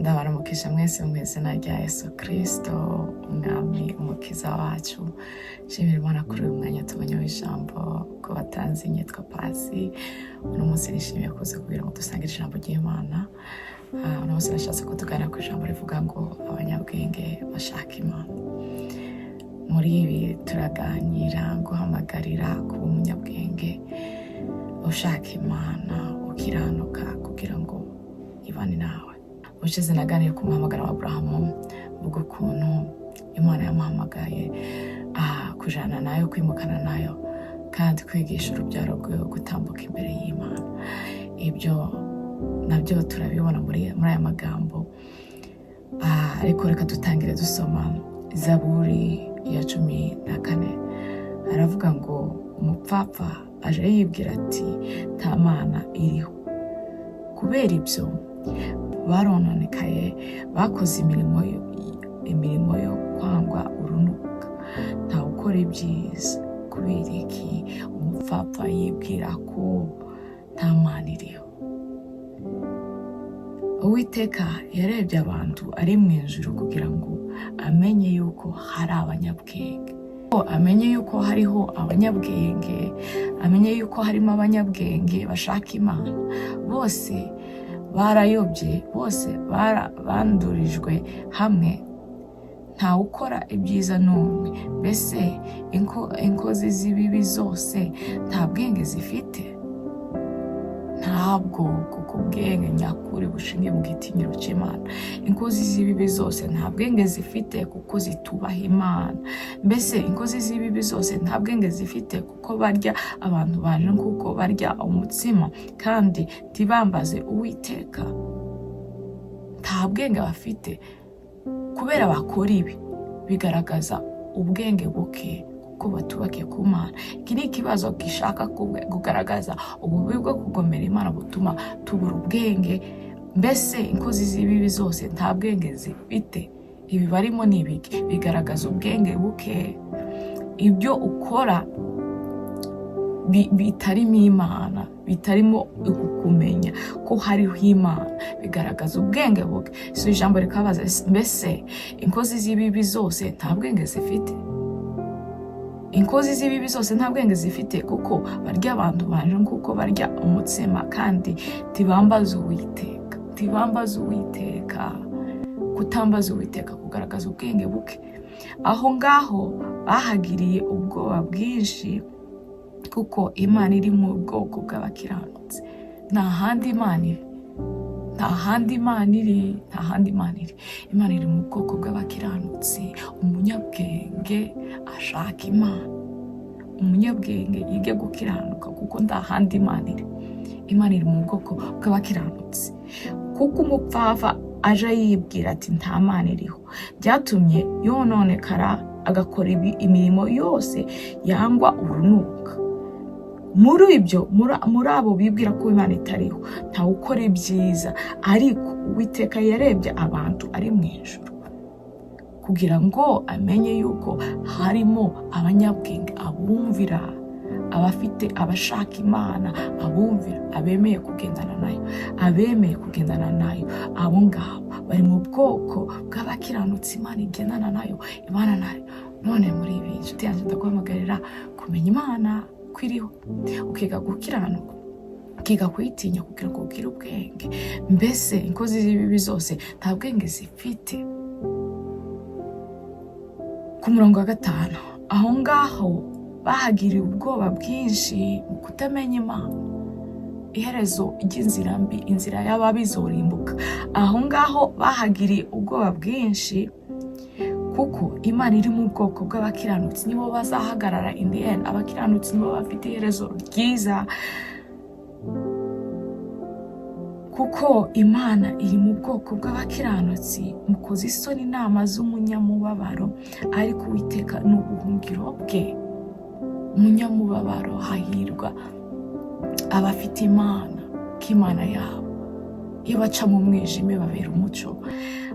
ndabaramukije mwese mu izina rya Yesu Kristo, umwami umukiza wacu. Nshimira Imana kuri uyu mwanya tubonyeho ijambo ko batanzi. Nyitwa Pasi. Uno munsi nishimiye kuza kugira ngo dusangire ijambo ry'Imana. Uno munsi nashatse ko tuganira ku ijambo rivuga ngo abanyabwenge bashaka Imana. Muri ibi turaganira guhamagarira kuba umunyabwenge ushaka Imana, ukiranuka kugira ngo ibane nawe. Ubushize naganiye ku muhamagaro wa Aburahamu, ubwo ukuntu Imana yamuhamagaye kujana nayo, kwimukana nayo, kandi kwigisha urubyaro rwe gutambuka imbere y'Imana. Ibyo nabyo turabibona muri aya magambo. Ariko reka dutangire dusoma Zaburi ya 14. Aravuga ngo umupfapfa aje yibwira ati nta Mana iriho. Kubera ibyo barononekaye, bakoze imirimo yo kwangwa urunuka. Ntawe ukora ibyiza. Kubera iki umupfapfa yibwira ko nta Mana iriho? Uwiteka yarebye abantu ari mu ijuru kugira ngo amenye yuko hari abanyabwenge. Amenye yuko hariho abanyabwenge, amenye yuko harimo abanyabwenge bashaka Imana. Bose barayobye, bose bandurijwe hamwe, ntawe ukora ibyiza n'umwe. Mbese inkozi z'ibibi zose nta bwenge zifite? Ntabwo, kuko ubwenge nyakuri bushingiye mu gitinyiro cy'Imana. Inkozi z'ibibi zose nta bwenge zifite kuko zitubaha Imana. Mbese inkozi z'ibibi zose nta bwenge zifite kuko barya abantu banje kuko barya umutsima kandi ntibambaze Uwiteka. Nta bwenge bafite kubera bakora ibi. Bigaragaza ubwenge buke ko batubakiye ku Mana. Iki ni ikibazo gishaka kugaragaza ububi bwo kugomera Imana butuma tubura ubwenge. Mbese inkozi z'ibibi zose nta bwenge zifite. Ibi barimo ni ibiki? Bigaragaza ubwenge buke. Ibyo ukora bitarimo Imana, bitarimo kumenya ko hariho Imana, bigaragaza ubwenge buke. So ijambo rikabaza, mbese inkozi z'ibibi zose nta bwenge zifite? Inkozi z'ibibi zose nta bwenge zifite kuko barya abantu banje kuko barya umutsima kandi ntibambaza Uwiteka. Ntibambaza Uwiteka. Kutambaza Uwiteka kugaragaza ubwenge buke. Aho ngaho bahagiriye ubwoba bwinshi kuko Imana iri mu bwoko bw'abakiranutsi. Nta handi Imana iri. Nta handi Imana iri. Nta handi Imana iri. Imana iri mu bwoko bw'abakiranutsi. Umunyabwenge ashaka Imana. Umunyabwenge yige gukiranuka kuko nta handi Imana iri. Imana iri mu bwoko bw'abakiranutsi. Kuko umupfapfa aje yibwira ati nta Mana iriho, byatumye yononekara agakora imirimo yose yangwa urunuka. Muri abo bibwira ko Imana itariho, ntawe ukora ibyiza. Ariko Uwiteka yarebye abantu ari mu ijuru kugira ngo amenye yuko harimo abanyabwenge, abumvira, abashaka Imana, abumvira, abemeye kugendana nayo, abemeye kugendana nayo. Abo ngabo bari mu bwoko bw'abakiranutsi Imana igendana nayo, Imana nayo. None muri ibi inshuti yanjye ndaguhamagarira kumenya Imana kwiriho, ukiga gukiranuka, ukiga kuyitinya kugira ngo ugire ubwenge. Mbese inkozi z'ibibi zose nta bwenge zifite. Ku murongo wa 5, aho ngaho bahagiriye ubwoba bwinshi mu kutamenya Imana. Iherezo ry'inzira mbi, inzira y'ababi izorimbuka. Aho ngaho bahagiriye ubwoba bwinshi kuko Imana iri mu bwoko bw'abakiranutsi. Nibo bazahagarara in the end. Abakiranutsi nibo bafite iherezo ryiza kuko Imana iri mu bwoko bw'abakiranutsi. Mukoze isoni inama z'umunyamubabaro, ariko Uwiteka ni ubuhungiro bwe. Umunyamubabaro hahirwa abafite Imana k'Imana yabo. Iyo baca mu mwijima babera umuco.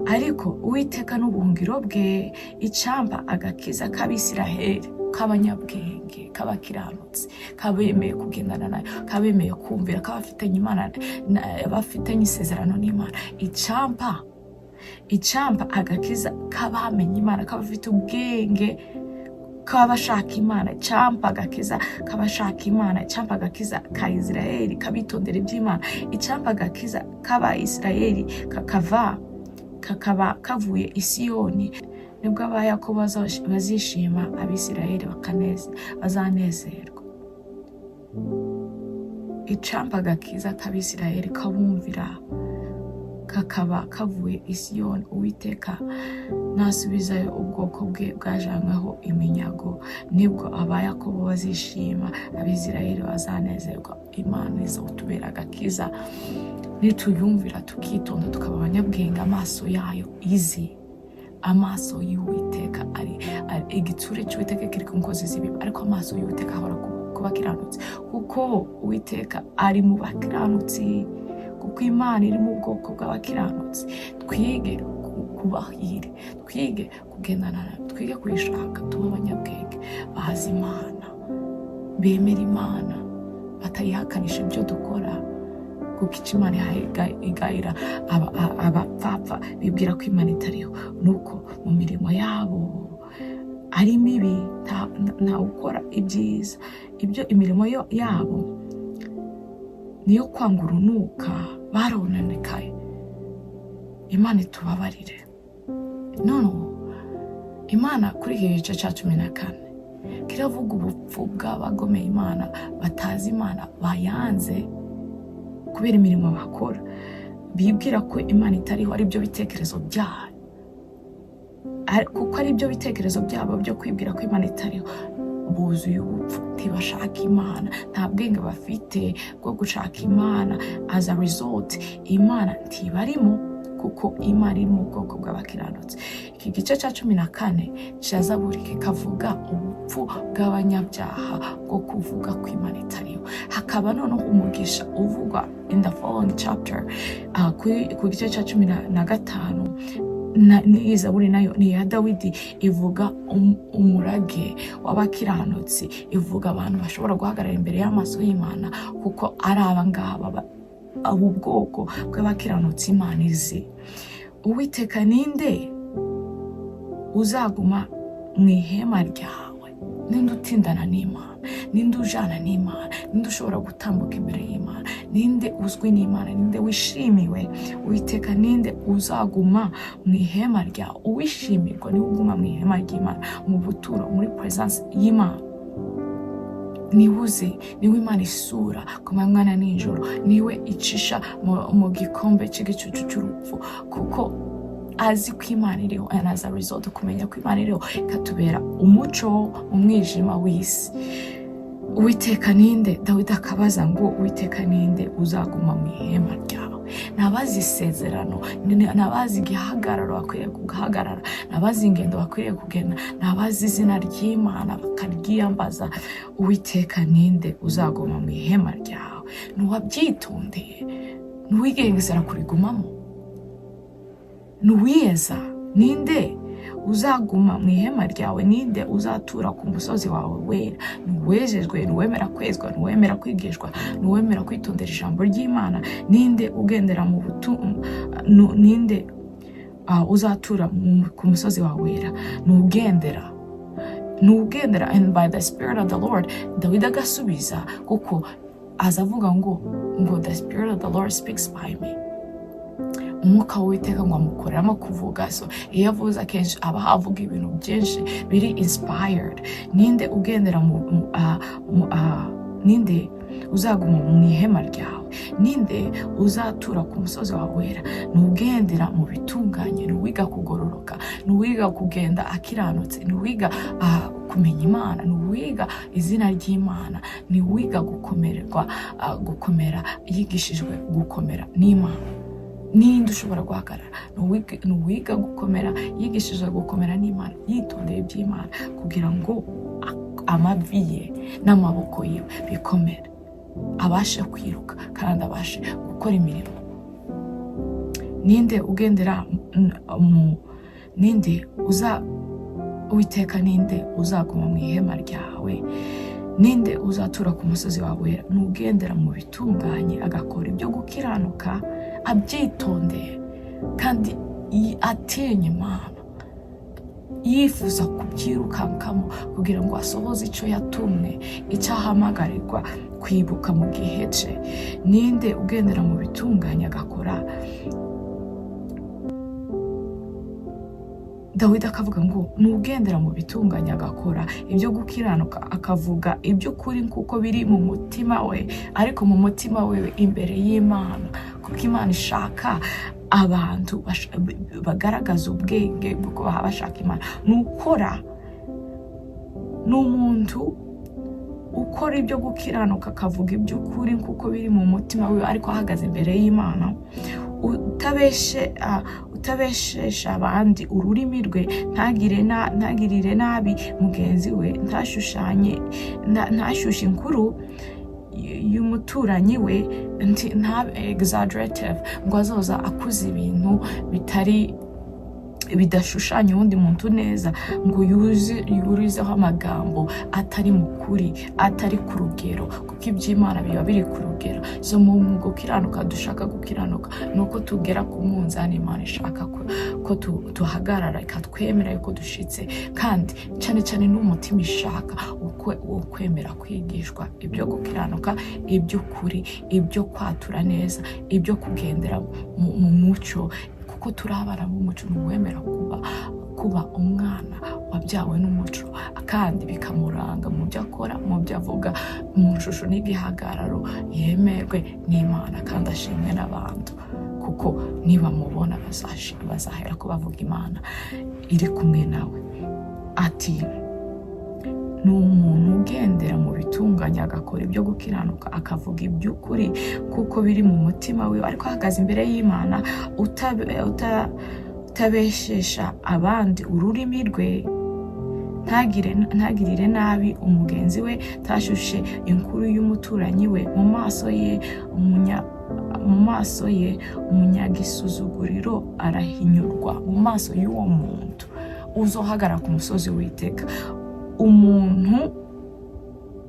Ariko Uwiteka n'ubuhungiro bwe, icamba agakiza k'Abisiraheli, k'abanyabwenge, k'abakiranutsi, kabemeye kugendana nayo, kabemeye kumvira, kabafitanye Imana, bafitanye isezerano n'Imana. Icamba icampa agakiza k'abamenye Imana, k'abafite ubwenge, k'abashaka Imana, icampa agakiza k'abashaka Imana, icampa agakiza ka Isirayeli kabitondera iby'Imana, icampa agakiza k'Abayisirayeli kakaba kavuye i Siyoni. Nibwo Abayakobo bazishima, Abisirayeli bazanezerwa. Icampa agakiza k'Abisirayeli kabumvira, kakaba kavuye i Siyoni. Uwiteka nasubizayo ubwoko bwe bwajanyweho iminyago, nibwo Abayakobo bazishima, Abisirayeli bazanezerwa. Imana izotubera agakiza nituyumvira, tukitonda, tukaba abanyabwenge. Amaso yayo izi, amaso y'Uwiteka ari igitsure cy'Uwiteka kiri ku nkozi z'ibibi, ariko amaso y'Uwiteka ahora ku bakiranutsi, kuko Uwiteka ari mu bakiranutsi, kuko Imana iri mu bwoko bw'abakiranutsi. Twige kubahire, twige kugendana nayo, twige kuyishaka, tuba abanyabwenge bazi Imana, bemera Imana, batayihakanisha ibyo dukora, kuko icyo Imana igayira abapfapfa bibwira ko Imana itariho, nuko mu mirimo yabo ari mibi, nta ukora ibyiza. Ibyo imirimo yabo niyo kwanga urunuka, barononekaye. Imana itubabarire. Noneho Imana kuri iki gice cya 14 kiravuga ubupfu bw'abagomeye Imana, batazi Imana, bayanze kubera imirimo bakora, bibwira ko Imana itariho, ari byo bitekerezo byabo, kuko ari byo bitekerezo byabo byo kwibwira ko Imana itariho. Buzuye ubupfu, ntibashaka Imana, nta bwenge bafite bwo gushaka Imana. As a result, Imana ntibarimo, kuko Imana iri mu bwoko bw'abakiranutsi. Iki gice cya 14 cya Zaburi kikavuga ubupfu bw'abanyabyaha bwo kuvuga ko Imana itariho. Hakaba noneho umugisha uvugwa in the following chapter, ku gice cya 15. Ni Zaburi nayo ni ya Dawidi, ivuga umurage w'abakiranutsi, ivuga abantu bashobora guhagarara imbere y'amaso y'Imana, kuko ari abangaba abo bwoko bw'abakiranutsi Imana izi. Uwiteka, ninde uzaguma mu ihema ryawe? Ninde utindana n'Imana? Ninde ujana n'Imana? Ninde ushobora gutambuka imbere y'Imana? Ninde uzwi n'Imana? Ninde wishimiwe? Uwiteka, ninde uzaguma mu ihema ryawe? Uwishimirwa niwe uguma mu ihema ry'Imana, mu buturo, muri presence y'Imana. Niwe uzi, niwe Imana isura ku manywa na nijoro, niwe icisha mu gikombe cy'igicucu cy'urupfu, kuko azi ko Imana iriho, and as a result, kumenya ko Imana iriho ikatubera umuco mu mwijima w'isi. Uwiteka ninde? Dawidi akabaza ngo Uwiteka ninde uzaguma mu ihema ryawe? Nabazi isezerano, nabazi igihagararo bakwiriye kugahagarara, nabazi ingendo bakwiriye kugenda, nabazi izina ry'Imana bakaryiyambaza. Uwiteka ninde uzaguma mu ihema ryawe? Nuwabyitondeye, nuwigengesera kurigumamo, nuwiyeza. Ninde uzaguma mu ihema ryawe? Ninde uzatura ku musozi wawe wera? Nuwejejwe, nuwemera kwezwa, nuwemera kwigishwa, nuwemera kwitondera ijambo ry'Imana. Ninde ugendera mu ninde uzatura ku musozi wawe wera? Nugendera and by the Spirit of the Lord. Dawidi agasubiza, kuko azavuga ngo the Spirit of the Lord speaks by me. Umwuka w'Uwiteka ngo amukoreramo kuvuga. So iyo avuze akenshi aba havuga ibintu byinshi biri inspired. Ninde ugendera ninde uzaguma mu ihema ryawe? Ninde uzatura ku musozi wawe wera? Nugendera mu bitunganye, nuwiga kugororoka, nuwiga kugenda akiranutse, nuwiga kumenya Imana, nuwiga izina ry'Imana, nuwiga gukomera, yigishijwe gukomera n'Imana. Ninde ushobora guhagarara? Nuwiga gukomera, yigishije gukomera n'Imana, yitondeye iby'Imana, kugira ngo amavi ye n'amaboko ye bikomere, abashe kwiruka kandi abashe gukora imirimo. Ninde ugendera Uwiteka ninde uzaguma mu ihema ryawe? Ninde uzatura ku musozi wawe wera? Nugendera mu bitunganye, agakora ibyo gukiranuka, abyitondeye, kandi atinya Imana, yifuza kubyirukankamo kugira ngo asohoze icyo yatumwe, icyo ahamagarirwa kwibuka mu gihe cye. Ninde ugendera mu bitunganye agakora? Dawidi akavuga ngo nugendera mu bitunganye agakora ibyo gukiranuka, akavuga iby'ukuri kuko biri mu mutima we, ariko mu mutima we imbere y'Imana, kuko Imana ishaka abantu bagaragaza ubwenge bwo baba bashaka Imana. Nukora n'umuntu ukora ibyo gukiranuka akavuga iby'ukuri kuko biri mu mutima we, ariko ahagaze imbere y'Imana, utabeshesha abandi ururimi rwe, ntagirire nabi mugenzi we, ntashyushye inkuru y'umuturanyi we, nta exaggerative ngo azoza akuze ibintu bidashushanya uwundi muntu neza, ngo yurizeho amagambo atari mu kuri, atari ku rugero, kuko iby'Imana biba biri ku rugero. So mu gukiranuka, dushaka gukiranuka nuko tugera ku munzani Imana ishaka ko tuhagarara, ikatwemera yuko dushitse, kandi cyane cyane n'umutima ishaka ukwemera kwigishwa ibyo gukiranuka, iby'ukuri, ibyo kwatura neza, ibyo kugendera mu mucyo, kuko turabana b'umuco, n'uwemera kuba umwana wabyawe n'umuco, kandi bikamuranga mu byo akora, mu byo avuga, mu shusho n'igihagararo, yemerwe n'Imana kandi ashimwe n'abantu, kuko niba mubona bazahera ko bavuga Imana iri kumwe nawe. Ati ni umuntu ugendera mu bitunganye agakora ibyo gukiranuka, akavuga iby'ukuri kuko biri mu mutima we, ariko ahagaze imbere y'Imana, utabeshesha abandi ururimi rwe, ntagirire nabi umugenzi we, ntashushe inkuru y'umuturanyi we. Mu maso ye umunyagisuzuguriro arahinyurwa. Mu maso y'uwo muntu uzohagarara ku musozi w'Uwiteka, umuntu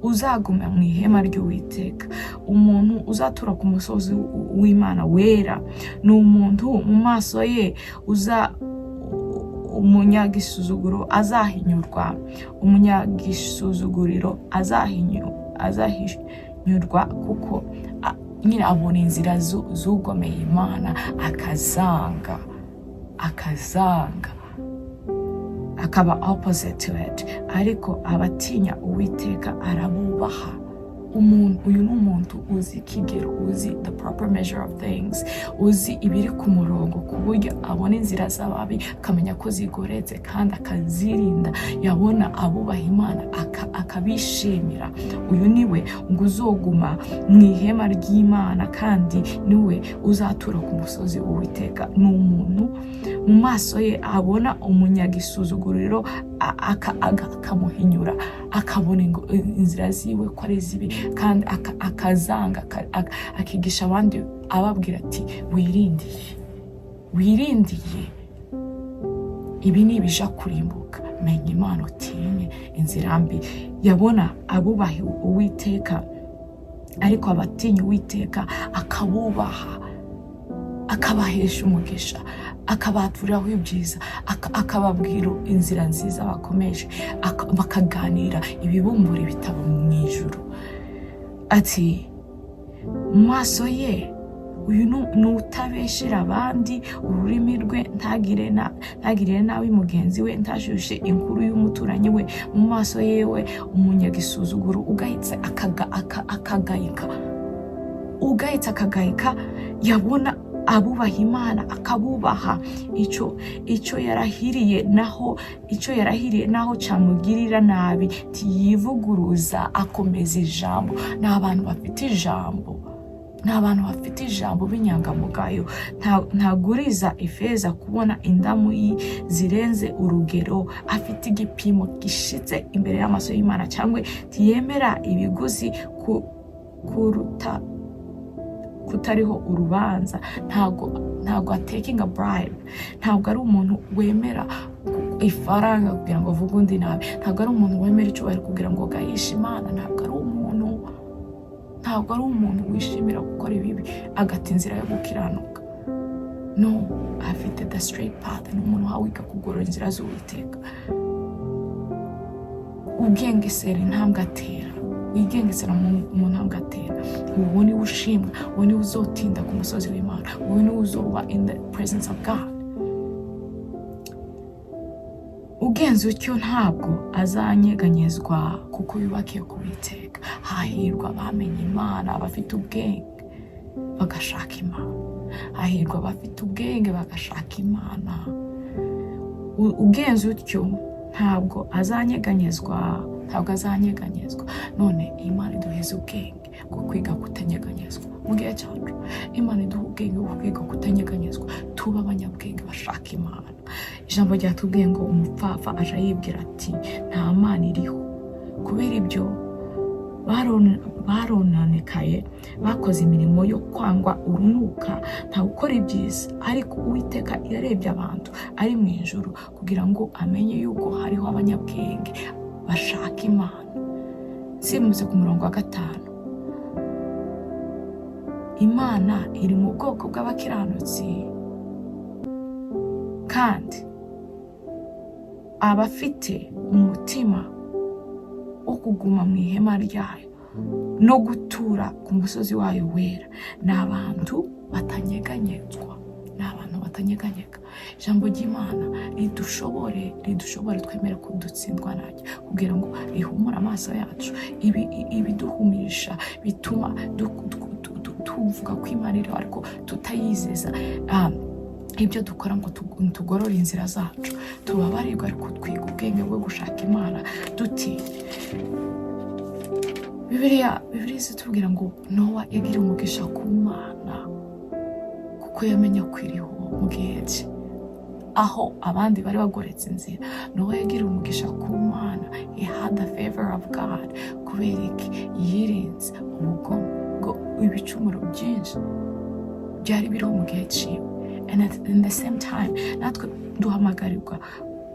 uzaguma mu ihema ry'Uwiteka, umuntu uzatura ku musozi w'Imana wera, ni umuntu mu maso ye umunyagisuzuguro azahinyurwa, umunyagisuzuguriro azahinyurwa, kuko nyine abona inzira zugomeye Imana, akazanga akaba opposite to it. Ariko abatinya Uwiteka arabubaha. Uyu ni umuntu uzi ikigero, uzi the proper measure of things, uzi ibiri ku murongo, ku buryo abona inzira z'ababi akamenya ko zigoretse kandi akazirinda. Yabona abubaha Imana akabishimira. Uyu niwe ngo uzoguma mu ihema ry'Imana, kandi niwe uzatura ku musozi w'Uwiteka. Ni umuntu mu maso ye abona umunyagisuzuguriro akamuhinyura, akabona inzira ziwe ko ari zibi, kandi akazanga, akigisha abandi ababwira ati wirindiye ibi ni ibija kurimbuka, menya Imana utinye inzira mbi. Yabona abubaha Uwiteka, ariko abatinya Uwiteka akabubaha, akabahesha umugisha, akabaturiraho ibyiza, akababwira inzira nziza bakomeje, bakaganira ibibumbura ibitabo mu ijuru. Ati mu maso ye uyu ni utabeshera abandi ururimi rwe, ntagirire nabi mugenzi we, ntashushe inkuru y'umuturanyi we. Mu maso yewe umunyagisuzuguro ugahitse akagayika, yabona abubaha Imana akabubaha, icyo yarahiriye naho cyamugirira nabi, ntiyivuguruza, akomeza ijambo. Ni abantu bafite ijambo b'inyangamugayo. Ntaguriza ifeza kubona indamu zirenze urugero, afite igipimo gishitse imbere y'amaso y'Imana, cyangwa ntiyemera ibiguzi kutariho urubanza. Ntago atakinga bribe, ntabwo ari umuntu wemera ifaranga kugira ngo avuge undi nabi, ntabwo ari umuntu wemera icyubahiro kugira ngo gahishe Imana, ntabwo ari umuntu wishimira gukora ibibi agata inzira yo gukiranuka. No, afite the straight path, ni umuntu wawiga kugorora inzira z'Uwiteka. Ugengesera intambwe atera, wigengesera mu ntambwe atera, uwo niwe ushimwa, uwo niwe uzotinda ku musozi w'Imana, uwo niwe uzoba in the presence of God. Ugenze utyo ntabwo azanyeganyezwa kuko yubakiye ku Uwiteka. Hahirwa abamenye Imana, abafite ubwenge bagashaka Imana. Hahirwa abafite ubwenge bagashaka Imana. Ugenze utyo ntabwo azanyeganyezwa. None Imana iduheze ubwenge bwo kwiga kutanyeganyezwa mu gihe cyacu. Imana iduha ubwenge bwo kwiga kutanyeganyezwa, tuba abanyabwenge bashaka Imana. Ijambo ryatubwiye ngo umupfapfa aje yibwira ati nta Mana iriho. Kubera ibyo barononekaye, bakoze imirimo yo kwangwa urunuka, nta gukora ibyiza. Ariko Uwiteka yarebye abantu ari mu ijuru kugira ngo amenye yuko hariho abanyabwenge bashaka Imana. Simuze ku murongo wa 5. Imana iri mu bwoko bw'abakiranutsi, kandi abafite umutima wo kuguma mu ihema ryayo no gutura ku musozi wayo wera ni abantu batanyeganyezwa, ni abantu batanyeganyega. Ijambo ry'Imana ridushobore twemere ko dutsindwa naryo, kugira ngo rihumure amaso yacu, ibiduhumisha bituma tuvuga ko Imana iriho ariko tutayizeza. Ibyo dukora ngo tugorore inzira zacu, tubabarirwa ariko twiga ubwenge bwo gushaka Imana duti. Bibiliya zitubwira ngo Nowa yagiriye umugisha ku Mana kuko yamenye ko iriho mu gihe cye, aho abandi bari bagoretse inzira. Nowa yagiriye umugisha ku Mana, he had the favor of God, kubera iki yirinze ubugome ngo ibicumuro byinshi byari biriho mu gihe ciwe. And at the same time, natwe duhamagarirwa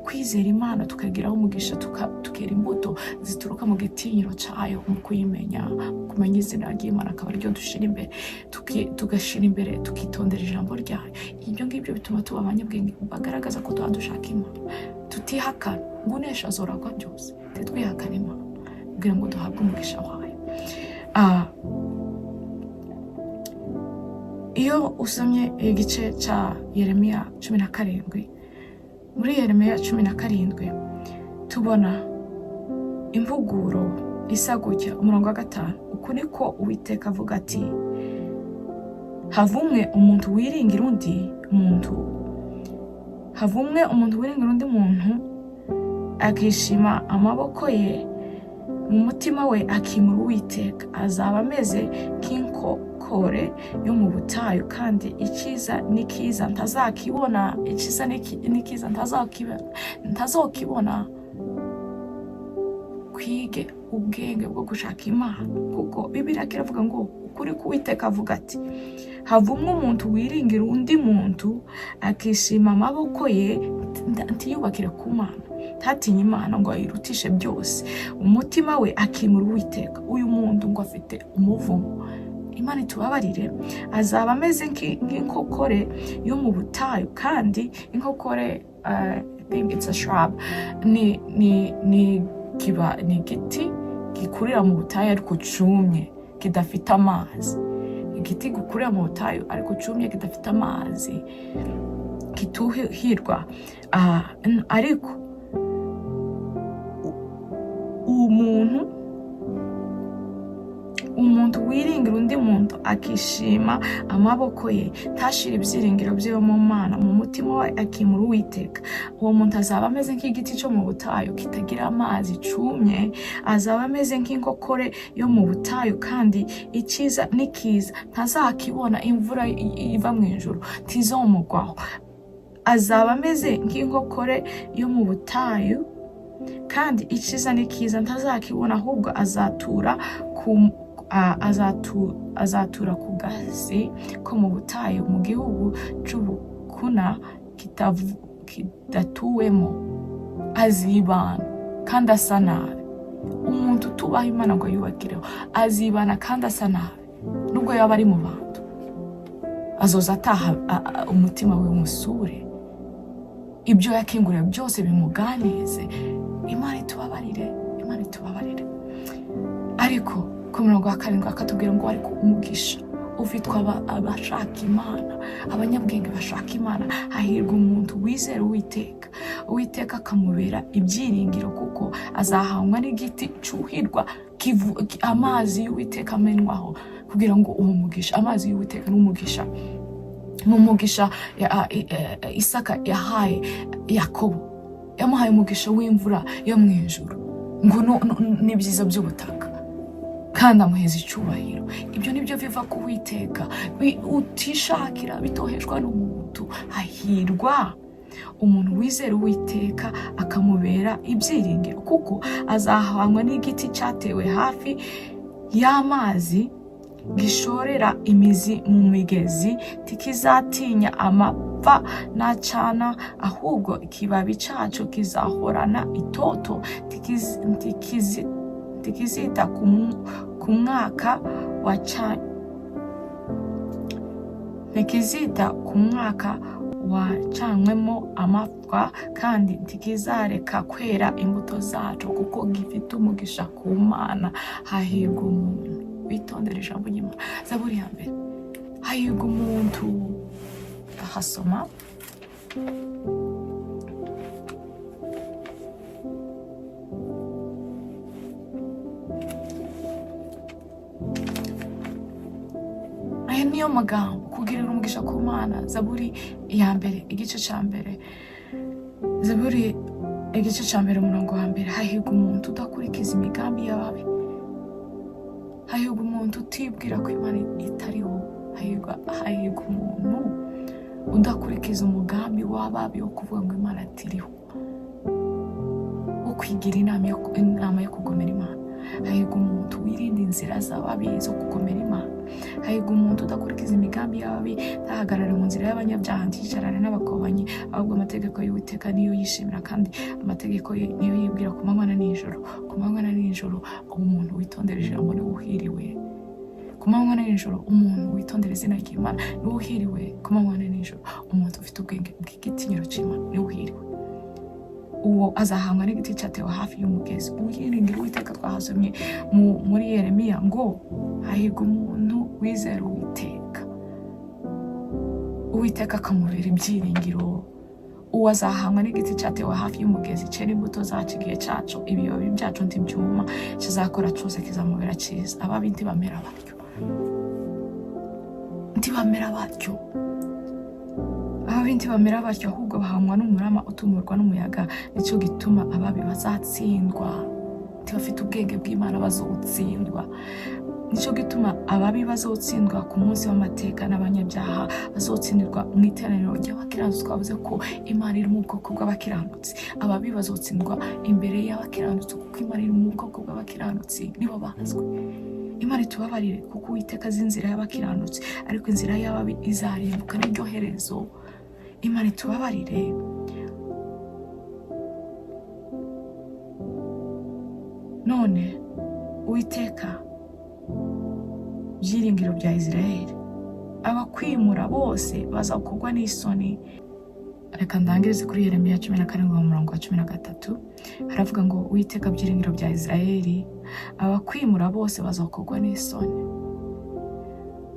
kwizera Imana, tukagiraho umugisha, tukera imbuto zituruka mu gitinyiro cyayo, mu kuyimenya, kumenya izina ry'Imana akaba aryo dushira imbere, tugashira imbere, tukitondera ijambo ryayo. Ibyo ngibyo bituma tuba abanyabwenge, bagaragaza ko dushaka Imana, tutihakana. Ngo unesha azoragwa byose, twihakana Imana kugira ngo duhabwe umugisha wayo. Iyo usomye igice cya Yeremiya 17, muri Yeremiya 17 tubona imvuguro isa gutya. Umurongo wa 5, uku niko Uwiteka avuga ati havumwe umuntu wiringira undi muntu akishima amaboko ye, mu mutima we akimura Uwiteka. Azaba ameze nk'inkokore yo mu butayu, kandi icyiza n'ikiza ntazakibona. Icyiza n'ikiza ntazokibona. Kwige ubwenge bwo gushaka Imana, kuko Bibiliya iravuga ngo ukuri k'Uwiteka avuga ati havumwe umuntu wiringira undi muntu akishima amaboko ye, ntiyubakire ku Mana, ntatinye Imana ngo ayirutishe byose, umutima we akimura Uwiteka. Uyu muntu ngo afite umuvumo. Imana itubabarire. Azaba ameze nk'inkokore yo mu butayu, kandi inkokore, I think it's a shrub, ni igiti gikurira mu butayu ariko cumye, kidafite amazi. Igiti gikurira mu butayu ariko cumye, kidafite amazi, kituhirwa. Ariko umuntu wiringira undi muntu akishima amaboko ye, ntashire ibyiringiro bye mu Mana, mu mutima we akimura Uwiteka. Uwo muntu azaba ameze nk'igiti cyo mu butayu kitagira amazi, cumye. Azaba ameze nk'inkokore yo mu butayu, kandi icyiza n'ikiza ntazakibona. Imvura iva mu ijuru ntizomugwaho. Azaba ameze nk'inkokore yo mu butayu, kandi icyiza n'ikiza ntazakibona, ahubwo azatura ku gasi ko mu butayu, mu gihugu cy'ubukuna kidatuwemo. Azibana kandi asa nabi. Umuntu utubaha Imana ngo yubakireho azibana kandi asa nabi, nubwo yaba ari mu bantu. azoza ataha umutima we musure, ibyo yakinguriye byose bimuganize. Imana itubabarire, Imana itubabarire. Ariko ku murongo wa 7 akatubwira ngo ariko umugisha ufitwa abashaka Imana, abanyabwenge bashaka Imana. Hahirwa umuntu wizera Uwiteka, Uwiteka akamubera ibyiringiro, kuko azahangwa n'igiti cyuhirwa amazi y'Uwiteka amenwaho, kugira ngo uwo mugisha, amazi y'Uwiteka n'umugisha, mu mugisha Isaka yahaye Yakobo, yamuhaye umugisha w'imvura yo mu ijuru, ngo n'ibyiza by'ubutaka, kandi amuheza icyubahiro. Ibyo nibyo biva ku Uwiteka, utishakira, bitohejwe n'umuntu. Hahirwa umuntu wizera Uwiteka akamubera ibyiringiro, kuko azahangwa n'igiti cyatewe hafi y'amazi, gishorera imizi mu migezi, tikizatinya amapfa n'acana, ahubwo ikibabi cyacu kizahorana itoto, tikizita ku mwaka wacanywemo amapfa, kandi ntikizareka kwera imbuto zacu, kuko gifite umugisha ku Mana. Hahirwa umuntu witondera ijambo ry'Imana. Zaburi ya mbere. Hahirwa umuntu, ahasoma aya niyo magambo, kugirira umugisha ku Mana. Zaburi ya mbere igice cya mbere, Zaburi igice cya mbere umurongo wa mbere. Hahirwa umuntu udakurikiza imigambi y'ababi, hahirwa umuntu utibwira ko Imana itariho. Hahirwa umuntu udakurikiza umugambi w'ababi wo kuvuga ngo Imana atiriho, wo kwigira inama yo kugomera Imana. Hahirwa umuntu wirinda inzira z'ababi zo kugomera Imana. Hahirwa umuntu udakurikiza imigambi y'ababi, ntahagarare mu nzira y'abanyabyaha, ntiyicarane n'abakobanyi, ahubwo amategeko y'Uwiteka niyo yishimira, kandi amategeko ye niyo yibwira ku manywa na nijoro. Ku manywa na nijoro umuntu witondera ijambo niwe uhiriwe. Ku manywa na nijoro umuntu witondera izina ry'Imana niwe uhiriwe. Ku manywa na nijoro umuntu ufite ubwenge bw'igitinyiro cy'Imana niwe uhiriwe. Uwo azahangwa n'igiti cyatewe hafi y'umugezi. Uwiringira Uwiteka twahasomye muri Yeremiya ngo hahirwa umuntu wizera Uwiteka, Uwiteka akamubera ibyiringiro. Uwo azahangwa n'igiti cyatewe hafi y'umugezi, cyera imbuto zacu igihe cyacu, ibibabi byacu ntibyuma, kizakora cyose kizamubera cyiza. Ababi ntibamera batyo, ntibamera batyo. Ababi ntibamera batyo, ahubwo bahangwa n'umurama utumurwa n'umuyaga. Nicyo gituma ababi bazatsindwa, ntibafite ubwenge bw'Imana bazotsindwa. Nicyo gituma ababi bazotsindwa ku munsi w'amateka, n'abanyabyaha bazotsindirwa mu iteraniro ry'abakiranutsi. Twavuze ko Imana iri mu bwoko bw'abakiranutsi. Ababi bazotsindwa imbere y'abakiranutsi, kuko Imana iri mu bwoko bw'abakiranutsi, nibo bazwi. Imana itubabarire, kuko Uwiteka azi inzira y'abakiranutsi, ariko inzira y'ababi izarimbuka, niryo herezo. Imana itubabarire. None Uwiteka byiringiro bya Isirayeli, abakwimura bose bazakugwa n'isoni. Reka ndangirize kuri Yeremiya 14 umurongo wa 13. Haravuga ngo Uwiteka byiringiro bya Isirayeli, abakwimura bose bazakugwa n'isoni.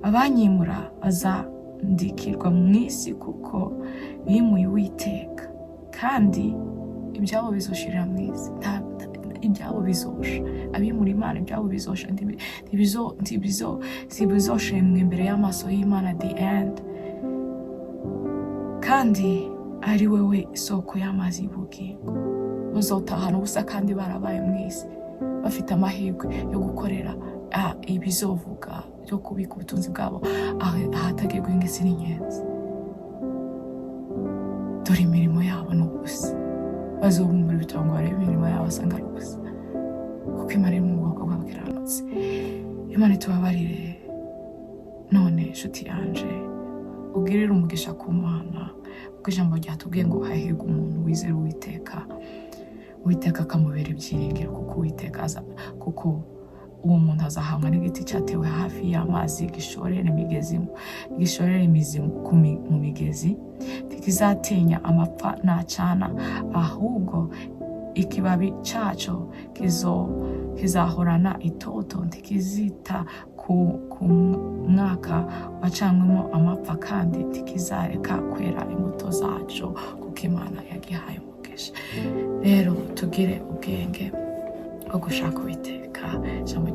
Abanyimura bazandikirwa mu isi, kuko bimuye Uwiteka, kandi ibyabo bizoshirira mu isi. Ibyabo bizosha, abimura Imana ibyabo bizosha, ntibizoshimwa imbere y'amaso y'Imana. The end. Kandi ari wewe isoko y'amazi y'ubugingo. Bazotahana ubusa kandi barabaye mu isi, bafite amahirwe yo gukorera ibizovuga, byo kubika ubutunzi bwabo ahatagerwa ingesi n'inyenzi. Dore imirimo yabo ni ubusa. Bazobumbura ibitabo ngo barebe imirimo yabo, basanga ari ubusa, kuko Imana iri mu bwoko bw'abakiranutsi. Imana itubabarire. None inshuti yanje, ugirire umugisha ku Mana, kuko ijambo ryatubwiye ngo hahirwa umuntu wizera Uwiteka, Uwiteka akamubera ibyiringiro, kuko Uwiteka uwo muntu azahamwa n'igiti cyatewe hafi y'amazi gishorera imizi mu migezi, ntikizatinya amapfa nacana, ahubwo ikibabi cyaco kizahorana itoto, ntikizita ku mwaka wacanwemo amapfa, kandi ntikizareka kwera imbuto zaco, kuko Imana yagihaye umugisha. Rero tugire ubwenge bwo gushaka Uwiteka. Ijambo